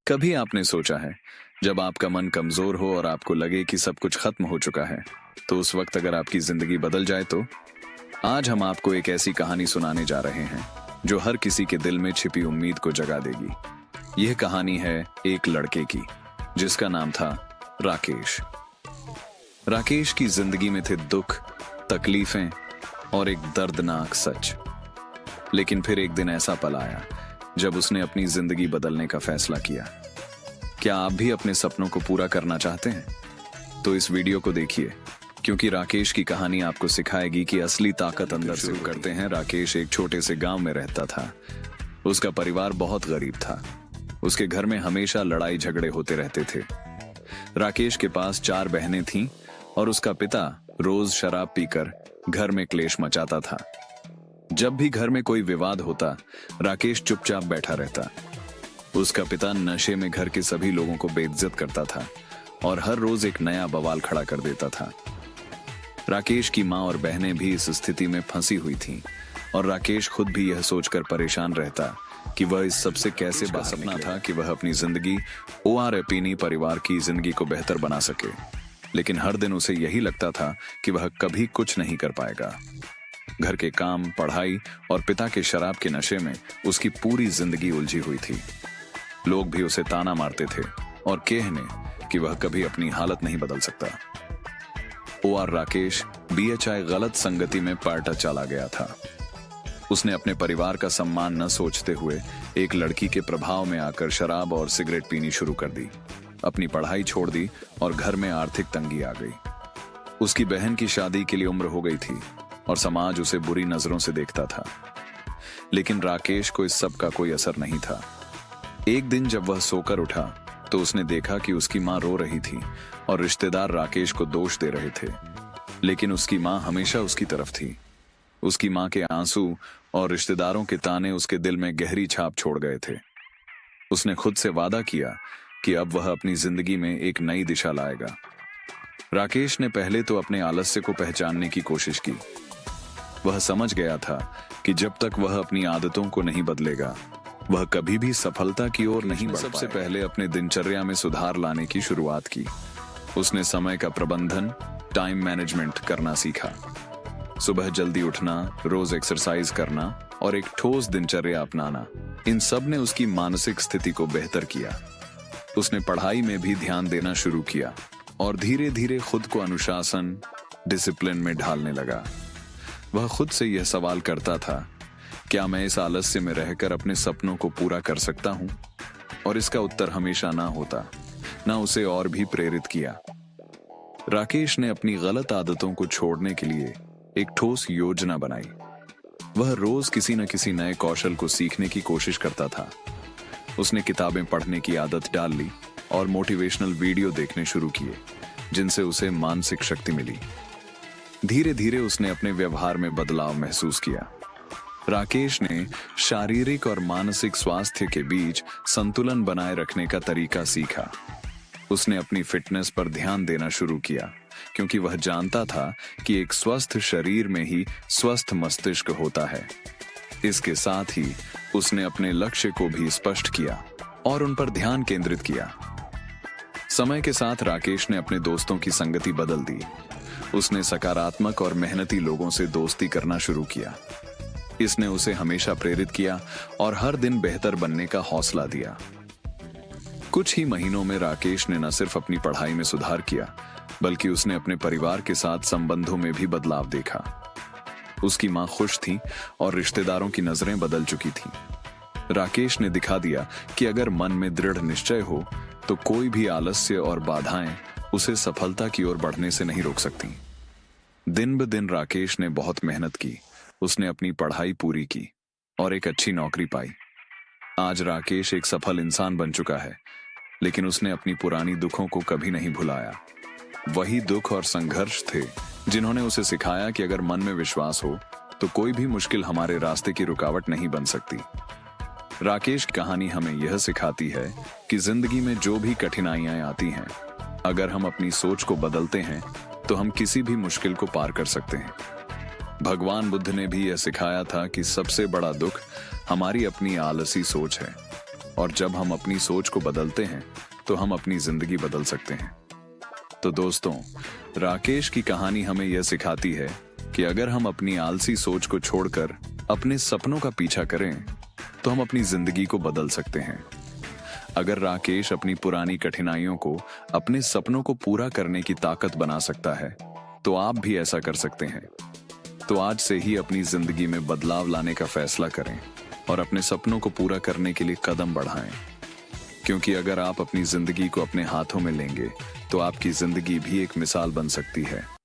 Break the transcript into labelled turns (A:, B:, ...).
A: कभी आपने सोचा है, जब आपका मन कमजोर हो और आपको लगे कि सब कुछ खत्म हो चुका है, तो उस वक्त अगर आपकी जिंदगी बदल जाए तो? आज हम आपको एक ऐसी कहानी सुनाने जा रहे हैं जो हर किसी के दिल में छिपी उम्मीद को जगा देगी। यह कहानी है एक लड़के की जिसका नाम था राकेश। राकेश की जिंदगी में थे दुख, तकलीफें और एक दर्दनाक सच। लेकिन फिर एक दिन ऐसा पल आया जब उसने अपनी जिंदगी बदलने का फैसला किया। क्या आप भी अपने सपनों को पूरा करना चाहते हैं? तो इस वीडियो को देखिए, क्योंकि राकेश की कहानी आपको सिखाएगी कि असली ताकत अंदर से करते हैं। राकेश एक छोटे से गांव में रहता था। उसका परिवार बहुत गरीब था। उसके घर में हमेशा लड़ाई झगड़े होते रहते थे। राकेश के पास 4 बहनें थीं और उसका पिता रोज शराब पीकर घर में क्लेश मचाता था। जब भी घर में कोई विवाद होता, राकेश चुपचाप बैठा रहता। उसका पिता नशे में घर के सभी लोगों को बेइज्जत करता था और हर रोज एक नया बवाल खड़ा कर देता था। राकेश की माँ और बहनें भी इस स्थिति में फंसी हुई थीं और राकेश खुद भी यह सोचकर परेशान रहता कि वह इस सबसे कैसे बाहर। सपना था कि वह अपनी जिंदगी ओआरएपीनी परिवार की जिंदगी को बेहतर बना सके, लेकिन हर दिन उसे यही लगता था कि वह कभी कुछ नहीं कर पाएगा। घर के काम, पढ़ाई और पिता के शराब के नशे में उसकी पूरी जिंदगी उलझी हुई थी। लोग भी उसे ताना मारते थे और कहने कि वह कभी अपनी हालत नहीं बदल सकता। ओआर राकेश बीएचआई गलत संगति में पार्टा चला गया था। उसने अपने परिवार का सम्मान न सोचते हुए एक लड़की के प्रभाव में आकर शराब और सिगरेट पीनी शुरू कर दी। अपनी पढ़ाई छोड़ दी और घर में आर्थिक तंगी आ गई। उसकी बहन की शादी के लिए उम्र हो गई थी और समाज उसे बुरी नजरों से देखता था। लेकिन राकेश को इस सब का कोई असर नहीं था। एक दिन जब वह सोकर उठा तो उसने देखा कि उसकी माँ रो रही थी और रिश्तेदार राकेश को दोष दे रहे थे। लेकिन उसकी माँ हमेशा उसकी तरफ थी। उसकी माँ के आंसू और रिश्तेदारों के ताने उसके दिल में गहरी छाप छोड़ गए थे। उसने खुद से वादा किया कि अब वह अपनी जिंदगी में एक नई दिशा लाएगा। राकेश ने पहले तो अपने आलस्य को पहचानने की कोशिश की। वह समझ गया था कि जब तक वह अपनी आदतों को नहीं बदलेगा, वह कभी भी सफलता की ओर नहीं बढ़ पाएगा। सबसे पहले अपने दिनचर्या में सुधार लाने की शुरुआत की। उसने समय का प्रबंधन, टाइम मैनेजमेंट करना सीखा। सुबह जल्दी उठना, रोज एक्सरसाइज करना और एक ठोस दिनचर्या अपनाना, इन सब ने उसकी मानसिक स्थिति को बेहतर किया। उसने पढ़ाई में भी ध्यान देना शुरू किया और धीरे धीरे खुद को अनुशासन, डिसिप्लिन में ढालने लगा। वह खुद से यह सवाल करता था, क्या मैं इस आलस्य में रहकर अपने सपनों को पूरा कर सकता हूं? और इसका उत्तर हमेशा ना होता। ना उसे और भी प्रेरित किया। राकेश ने अपनी गलत आदतों को छोड़ने के लिए एक ठोस योजना बनाई। वह रोज किसी न किसी नए कौशल को सीखने की कोशिश करता था। उसने किताबें पढ़ने की आदत डाल ली और मोटिवेशनल वीडियो देखने शुरू किए, जिनसे उसे मानसिक शक्ति मिली। धीरे धीरे उसने अपने व्यवहार में बदलाव महसूस किया। राकेश ने शारीरिक और मानसिक स्वास्थ्य के बीच संतुलन बनाए रखने का तरीका सीखा। उसने अपनी फिटनेस पर ध्यान देना शुरू किया, क्योंकि वह जानता था कि एक स्वस्थ शरीर में ही स्वस्थ मस्तिष्क होता है। इसके साथ ही उसने अपने लक्ष्य को भी स्पष्ट किया और उन पर ध्यान केंद्रित किया। समय के साथ राकेश ने अपने दोस्तों की संगति बदल दी। उसने सकारात्मक और मेहनती लोगों से दोस्ती करना शुरू किया। इसने उसे हमेशा प्रेरित किया और हर दिन बेहतर बनने का हौसला दिया। कुछ ही महीनों में राकेश ने न सिर्फ अपनी पढ़ाई में सुधार किया, बल्कि उसने अपने परिवार के साथ संबंधों में भी बदलाव देखा। उसकी मां खुश थी और रिश्तेदारों की नजरें बदल चुकी थीं। राकेश ने दिखा दिया कि अगर मन में दृढ़ निश्चय हो तो कोई भी आलस्य और बाधाएं उसे सफलता की ओर बढ़ने से नहीं रोक सकती। दिन ब दिन राकेश ने बहुत मेहनत की। उसने अपनी पढ़ाई पूरी की और एक अच्छी नौकरी पाई। आज राकेश एक सफल इंसान बन चुका है, लेकिन उसने अपनी पुरानी दुखों को कभी नहीं भुलाया। वही दुख और संघर्ष थे जिन्होंने उसे सिखाया कि अगर मन में विश्वास हो तो कोई भी मुश्किल हमारे रास्ते की रुकावट नहीं बन सकती। राकेश की कहानी हमें यह सिखाती है कि जिंदगी में जो भी कठिनाइयां आती हैं, अगर हम अपनी सोच को बदलते हैं तो हम किसी भी मुश्किल को पार कर सकते हैं। भगवान बुद्ध ने भी यह सिखाया था कि सबसे बड़ा दुख हमारी अपनी आलसी सोच है। और जब हम अपनी सोच को बदलते हैं तो हम अपनी जिंदगी बदल सकते हैं। तो दोस्तों, राकेश की कहानी हमें यह सिखाती है कि अगर हम अपनी आलसी सोच को छोड़कर अपने सपनों का पीछा करें तो हम अपनी जिंदगी को बदल सकते हैं। अगर राकेश अपनी पुरानी कठिनाइयों को अपने सपनों को पूरा करने की ताकत बना सकता है तो आप भी ऐसा कर सकते हैं। तो आज से ही अपनी जिंदगी में बदलाव लाने का फैसला करें और अपने सपनों को पूरा करने के लिए कदम बढ़ाएं। क्योंकि अगर आप अपनी जिंदगी को अपने हाथों में लेंगे तो आपकी जिंदगी भी एक मिसाल बन सकती है।